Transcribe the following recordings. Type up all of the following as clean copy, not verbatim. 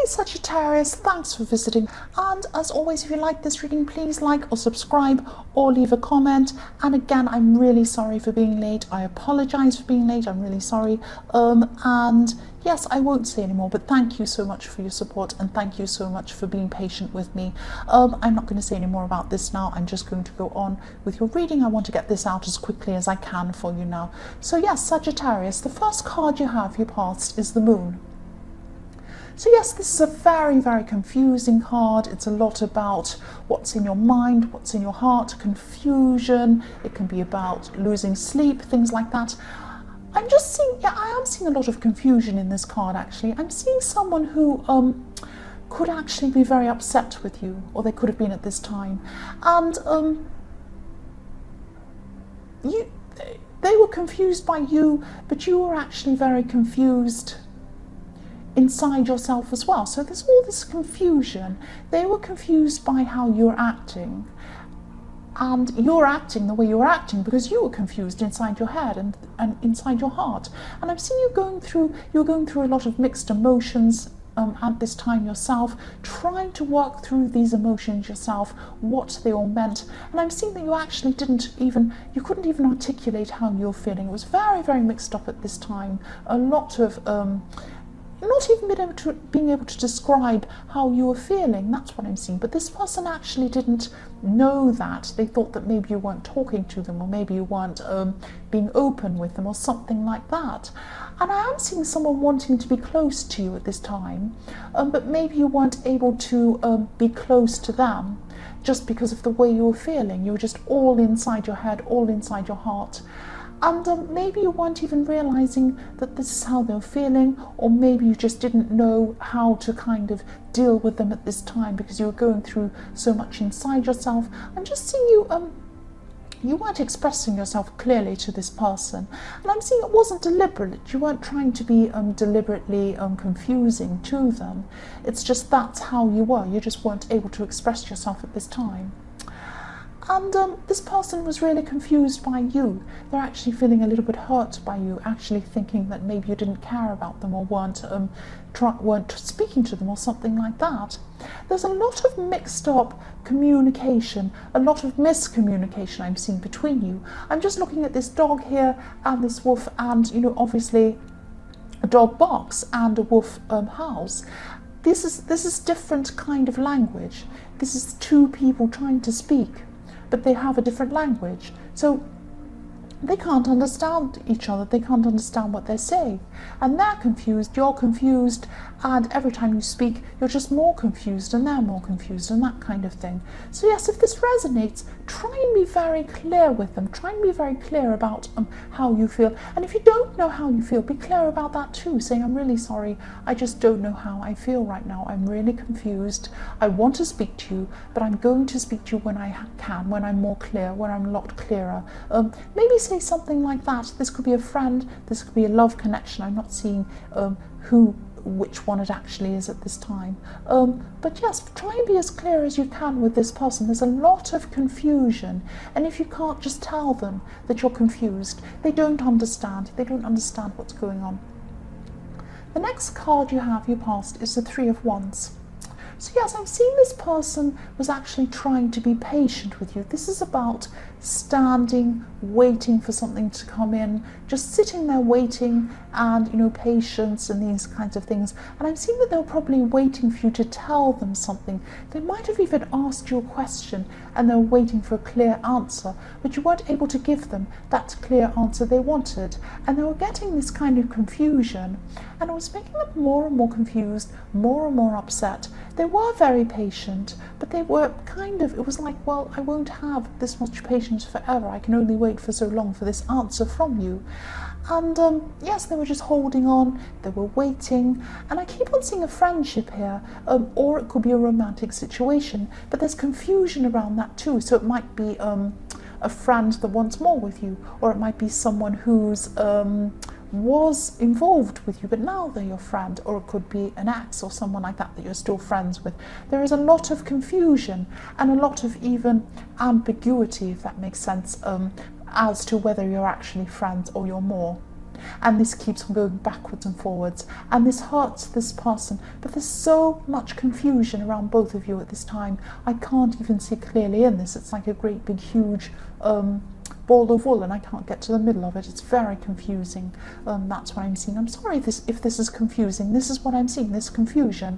Sagittarius, thanks for visiting, and as always, if you like this reading, please like or subscribe or leave a comment. And again, I'm really sorry for being late. I apologize for being late. I'm really sorry. And yes, I won't say anymore, but thank you so much for your support and thank you so much for being patient with me. I'm not going to say any more about this now. I'm just going to go on with your reading. I want to get this out as quickly as I can for you now. So yes, Sagittarius, the first card you have, your past, is the Moon. So yes, this is a very, very confusing card. It's a lot about what's in your mind, what's in your heart, confusion. It can be about losing sleep, things like that. I'm just seeing, yeah, I am seeing a lot of confusion in this card actually. I'm seeing someone who could actually be very upset with you, or they could have been at this time. And they were confused by you, but you were actually very confused inside yourself as well. So there's all this confusion. They were confused by how you're acting, and you're acting the way you're acting because you were confused inside your head and inside your heart. And I'm seeing you're going through a lot of mixed emotions at this time yourself, trying to work through these emotions yourself, what they all meant. And I'm seeing that you actually you couldn't even articulate how you're feeling. It was very, very mixed up at this time. A lot of not even being able to describe how you were feeling. That's what I'm seeing. But this person actually didn't know that. They thought that maybe you weren't talking to them, or maybe you weren't being open with them, or something like that. And I am seeing someone wanting to be close to you at this time, but maybe you weren't able to be close to them just because of the way you were feeling. You were just all inside your head, all inside your heart. And maybe you weren't even realizing that this is how they were feeling, or maybe you just didn't know how to kind of deal with them at this time because you were going through so much inside yourself. I'm just seeing you weren't expressing yourself clearly to this person. And I'm seeing it wasn't deliberate. You weren't trying to be deliberately confusing to them. It's just that's how you were. You just weren't able to express yourself at this time. And this person was really confused by you. They're actually feeling a little bit hurt by you, actually thinking that maybe you didn't care about them, or weren't speaking to them, or something like that. There's a lot of mixed up communication, a lot of miscommunication I'm seeing between you. I'm just looking at this dog here and this wolf, and obviously a dog barks and a wolf howls. This is different kind of language. This is two people trying to speak, but they have a different language. So they can't understand each other. They can't understand what they're saying. And they're confused, you're confused, and every time you speak, you're just more confused and they're more confused, and that kind of thing. So yes, if this resonates, try and be very clear with them. Try and be very clear about how you feel. And if you don't know how you feel, be clear about that too, saying, I'm really sorry, I just don't know how I feel right now. I'm really confused. I want to speak to you, but I'm going to speak to you when I can, when I'm more clear, when I'm a lot clearer. Maybe say something like that. This could be a friend, this could be a love connection. I'm not seeing which one it actually is at this time. But yes, try and be as clear as you can with this person. There's a lot of confusion, and if you can't just tell them that you're confused, they don't understand. They don't understand what's going on. The next card you have, your past, is the Three of Wands. So yes, I'm seeing this person was actually trying to be patient with you. This is about standing, waiting for something to come in, just sitting there waiting, and patience and these kinds of things. And I'm seeing that they were probably waiting for you to tell them something. They might have even asked you a question and they were waiting for a clear answer, but you weren't able to give them that clear answer they wanted. And they were getting this kind of confusion, and it was making them more and more confused, more and more upset. They were very patient, but they were it was like, well, I won't have this much patience forever. I can only wait for so long for this answer from you. And yes, they were just holding on, they were waiting, and I keep on seeing a friendship here, or it could be a romantic situation, but there's confusion around that too. So it might be a friend that wants more with you, or it might be someone who's was involved with you but now they're your friend, or it could be an ex or someone like that that you're still friends with. There is a lot of confusion and a lot of even ambiguity, if that makes sense, as to whether you're actually friends or you're more. And this keeps on going backwards and forwards, and this hurts this person, but there's so much confusion around both of you at this time. I can't even see clearly in this. It's like a great big huge ball of wool, and I can't get to the middle of it. It's very confusing. That's what I'm seeing. I'm sorry if this is confusing. This is what I'm seeing, this confusion.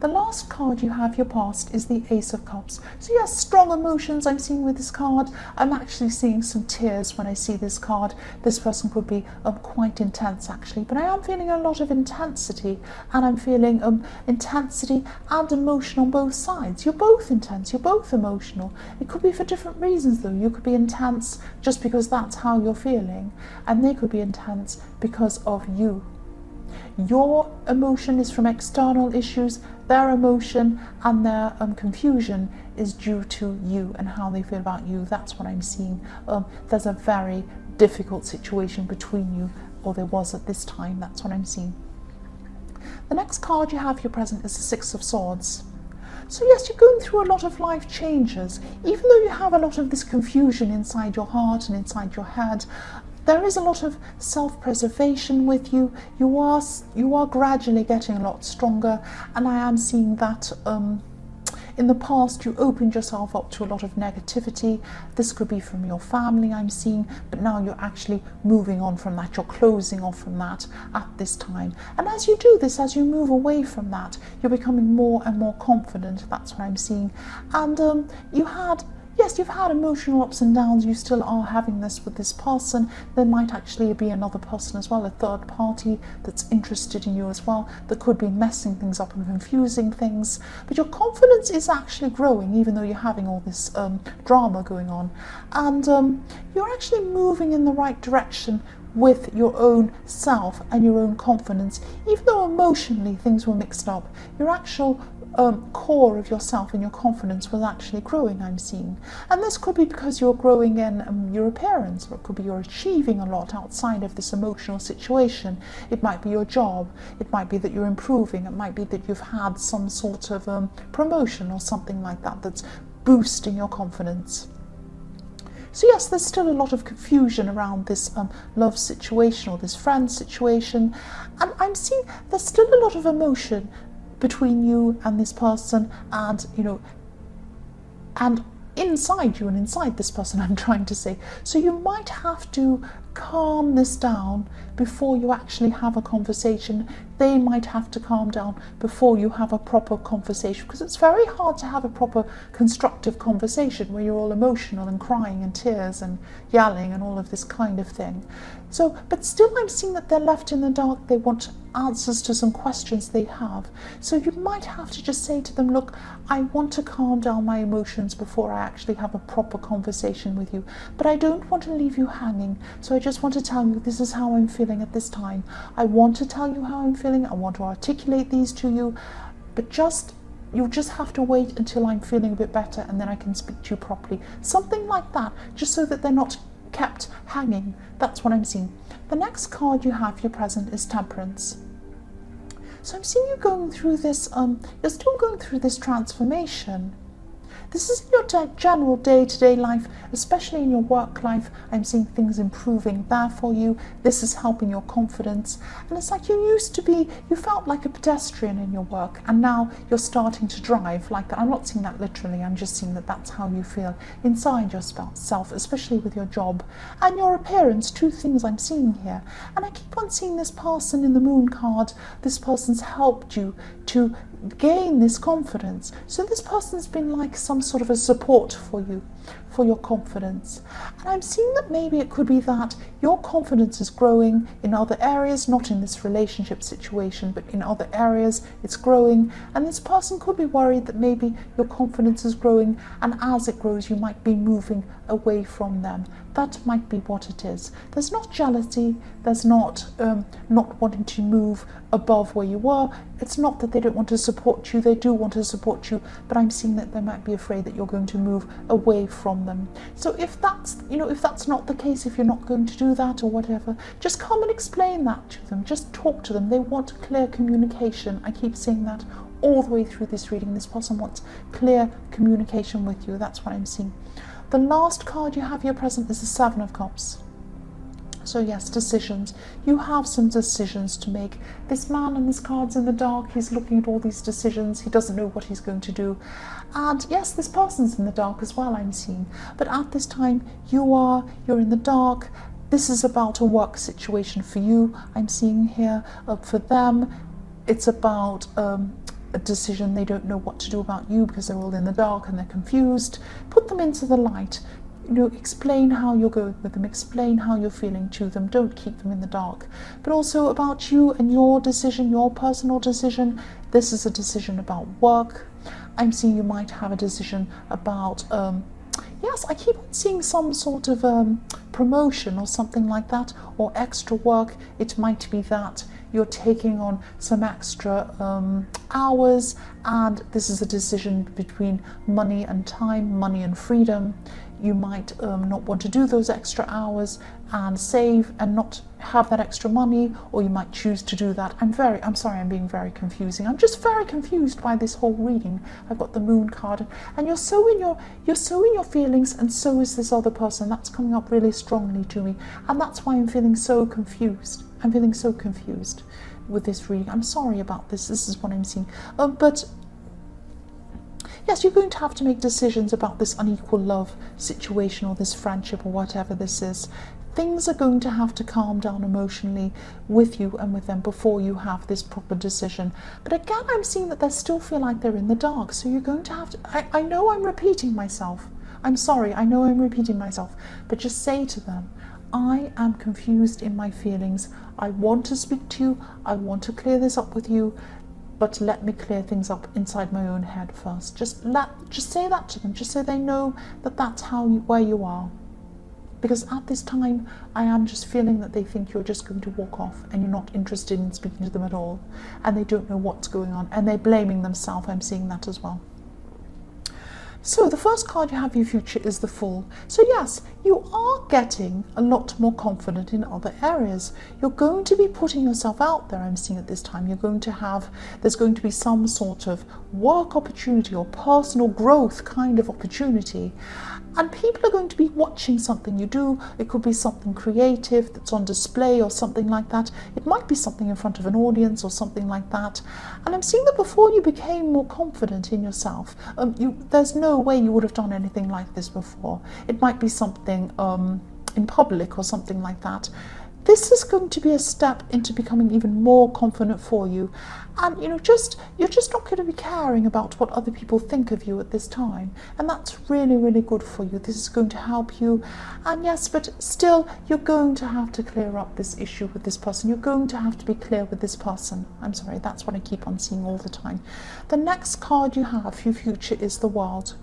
The last card you have, your past, is the Ace of Cups. So yes, strong emotions I'm seeing with this card. I'm actually seeing some tears when I see this card. This person could be quite intense actually, but I am feeling a lot of intensity, and I'm feeling intensity and emotion on both sides. You're both intense, you're both emotional. It could be for different reasons though. You could be intense just because that's how you're feeling, and they could be intense because of you. Your emotion is from external issues. Their emotion and their confusion is due to you and how they feel about you. That's what I'm seeing. There's a very difficult situation between you, or there was at this time. That's what I'm seeing. The next card you have, your present, is the Six of Swords. So yes, you're going through a lot of life changes. Even though you have a lot of this confusion inside your heart and inside your head, there is a lot of self-preservation with you. You are gradually getting a lot stronger, and I am seeing that in the past you opened yourself up to a lot of negativity. This could be from your family, I'm seeing, but now you're actually moving on from that. You're closing off from that at this time. And as you do this, as you move away from that, you're becoming more and more confident. That's what I'm seeing. And you've had emotional ups and downs. You still are having this with this person. There might actually be another person as well, a third party that's interested in you as well, that could be messing things up and confusing things. But your confidence is actually growing, even though you're having all this drama going on. And you're actually moving in the right direction with your own self and your own confidence. Even though emotionally things were mixed up, your actual core of yourself and your confidence was actually growing, I'm seeing. And this could be because you're growing in your appearance, or it could be you're achieving a lot outside of this emotional situation. It might be your job, it might be that you're improving, it might be that you've had some sort of promotion or something like that that's boosting your confidence. So yes, there's still a lot of confusion around this love situation or this friend situation, and I'm seeing there's still a lot of emotion between you and this person, and and inside you and inside this person, I'm trying to say. So you might have to calm this down before you actually have a conversation. They might have to calm down before you have a proper conversation, because it's very hard to have a proper constructive conversation where you're all emotional and crying and tears and yelling and all of this kind of thing. So, but still I'm seeing that they're left in the dark. They want answers to some questions they have. So you might have to just say to them, look, I want to calm down my emotions before I actually have a proper conversation with you, but I don't want to leave you hanging. So I just want to tell you this is how I'm feeling at this time. I want to tell you how I'm feeling. I want to articulate these to you, but you'll just have to wait until I'm feeling a bit better, and then I can speak to you properly. Something like that, just so that they're not kept hanging. That's what I'm seeing. The next card you have, your present, is Temperance. So I'm seeing you going through this, you're still going through this transformation. This is in your general day-to-day life, especially in your work life. I'm seeing things improving there for you. This is helping your confidence. And it's like you felt like a pedestrian in your work, and now you're starting to drive like that. I'm not seeing that literally, I'm just seeing that that's how you feel inside yourself, especially with your job and your appearance. Two things I'm seeing here. And I keep on seeing this person in the Moon card. This person's helped you to gain this confidence. So this person's been like some sort of a support for you, for your confidence. And I'm seeing that maybe it could be that your confidence is growing in other areas, not in this relationship situation, but in other areas it's growing. And this person could be worried that maybe your confidence is growing, and as it grows you might be moving away from them. That might be what it is. There's not jealousy, there's not wanting to move above where you were. It's not that they don't want to support you, they do want to support you, but I'm seeing that they might be afraid that you're going to move away from them. So if that's not the case, if you're not going to do that or whatever, just come and explain that to them. Just talk to them. They want clear communication. I keep saying that all the way through this reading. This person wants clear communication with you. That's what I'm seeing. The last card you have, your present, is the Seven of Cups. So yes, decisions. You have some decisions to make. This man and this card's in the dark, he's looking at all these decisions, he doesn't know what he's going to do. And yes, this person's in the dark as well, I'm seeing. But at this time, you're in the dark. This is about a work situation for you, I'm seeing here. For them, it's about a decision. They don't know what to do about you because they're all in the dark and they're confused. Put them into the light. Explain how you're going with them, explain how you're feeling to them, don't keep them in the dark. But also about you and your decision, your personal decision. This is a decision about work. I'm seeing you might have a decision about, yes, I keep on seeing some sort of promotion or something like that, or extra work. It might be that you're taking on some extra hours, and this is a decision between money and time, money and freedom. You might not want to do those extra hours and save and not have that extra money, or you might choose to do that. I'm sorry, I'm being very confusing. I'm just very confused by this whole reading. I've got the Moon card, and you're so in your feelings, and so is this other person. That's coming up really strongly to me, and that's why I'm feeling so confused. I'm feeling so confused with this reading. I'm sorry about this. This is what I'm seeing. But yes, you're going to have to make decisions about this unequal love situation or this friendship or whatever this is. Things are going to have to calm down emotionally with you and with them before you have this proper decision. But again, I'm seeing that they still feel like they're in the dark. So you're going to have to, I know I'm repeating myself. I'm sorry, I know I'm repeating myself. But just say to them, I am confused in my feelings. I want to speak to you. I want to clear this up with you. But let me clear things up inside my own head first. Just say that to them, just so they know that that's where you are. Because at this time, I am just feeling that they think you're just going to walk off and you're not interested in speaking to them at all. And they don't know what's going on. And they're blaming themselves. I'm seeing that as well. So the first card you have for your future is the Fool. So yes, you are getting a lot more confident in other areas. You're going to be putting yourself out there, I'm seeing at this time. There's going to be some sort of work opportunity or personal growth kind of opportunity. And people are going to be watching something you do. It could be something creative that's on display or something like that. It might be something in front of an audience or something like that. And I'm seeing that before you became more confident in yourself, there's no way you would have done anything like this before. It might be something in public or something like that. This is going to be a step into becoming even more confident for you. And you're just not going to be caring about what other people think of you at this time. And that's really, really good for you. This is going to help you. And yes, but still, you're going to have to clear up this issue with this person. You're going to have to be clear with this person. I'm sorry, that's what I keep on seeing all the time. The next card you have for your future is the World.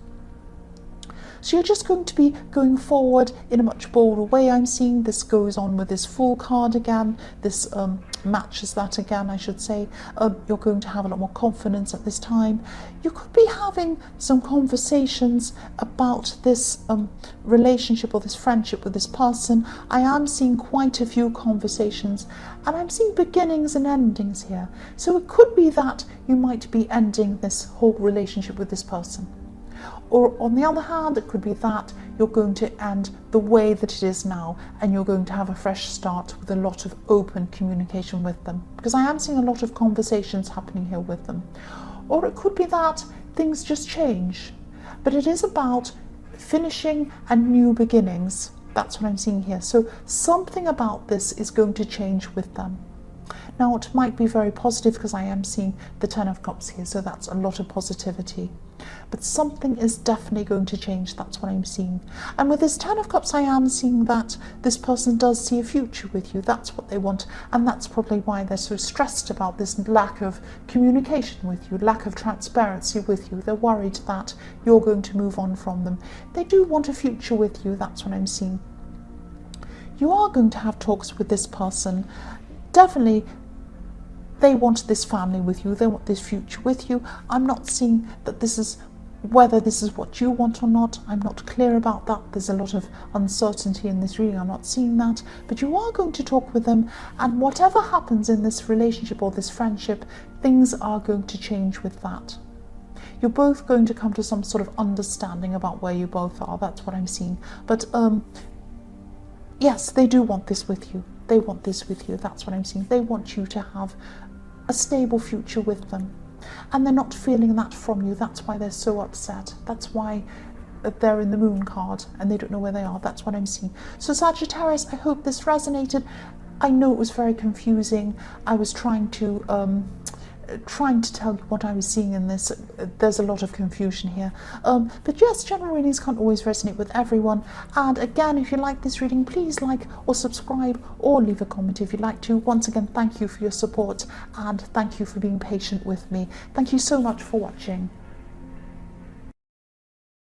So you're just going to be going forward in a much bolder way. I'm seeing this goes on with this Fool card again. This matches that again, I should say. You're going to have a lot more confidence at this time. You could be having some conversations about this relationship or this friendship with this person. I am seeing quite a few conversations, and I'm seeing beginnings and endings here. So it could be that you might be ending this whole relationship with this person. Or on the other hand, it could be that you're going to end the way that it is now and you're going to have a fresh start with a lot of open communication with them. Because I am seeing a lot of conversations happening here with them. Or it could be that things just change. But it is about finishing and new beginnings. That's what I'm seeing here. So something about this is going to change with them. Now, it might be very positive because I am seeing the Ten of Cups here, so that's a lot of positivity. But something is definitely going to change, that's what I'm seeing. And with this Ten of Cups, I am seeing that this person does see a future with you. That's what they want, and that's probably why they're so stressed about this lack of communication with you, lack of transparency with you. They're worried that you're going to move on from them. They do want a future with you, that's what I'm seeing. You are going to have talks with this person. Definitely, they want this family with you. They want this future with you. I'm not seeing that this is whether this is what you want or not. I'm not clear about that. There's a lot of uncertainty in this reading. I'm not seeing that. But you are going to talk with them, and whatever happens in this relationship or this friendship, things are going to change with that. You're both going to come to some sort of understanding about where you both are. That's what I'm seeing. But yes, they do want this with you. They want this with you. That's what I'm seeing. They want you to have a stable future with them. And they're not feeling that from you. That's why they're so upset. That's why they're in the moon card and they don't know where they are. That's what I'm seeing. So Sagittarius, I hope this resonated. I know it was very confusing. I was trying to tell you what I was seeing in this. There's a lot of confusion here. But yes, general readings can't always resonate with everyone. And again, if you like this reading, please like or subscribe or leave a comment if you'd like to. Once again, thank you for your support and thank you for being patient with me. Thank you so much for watching.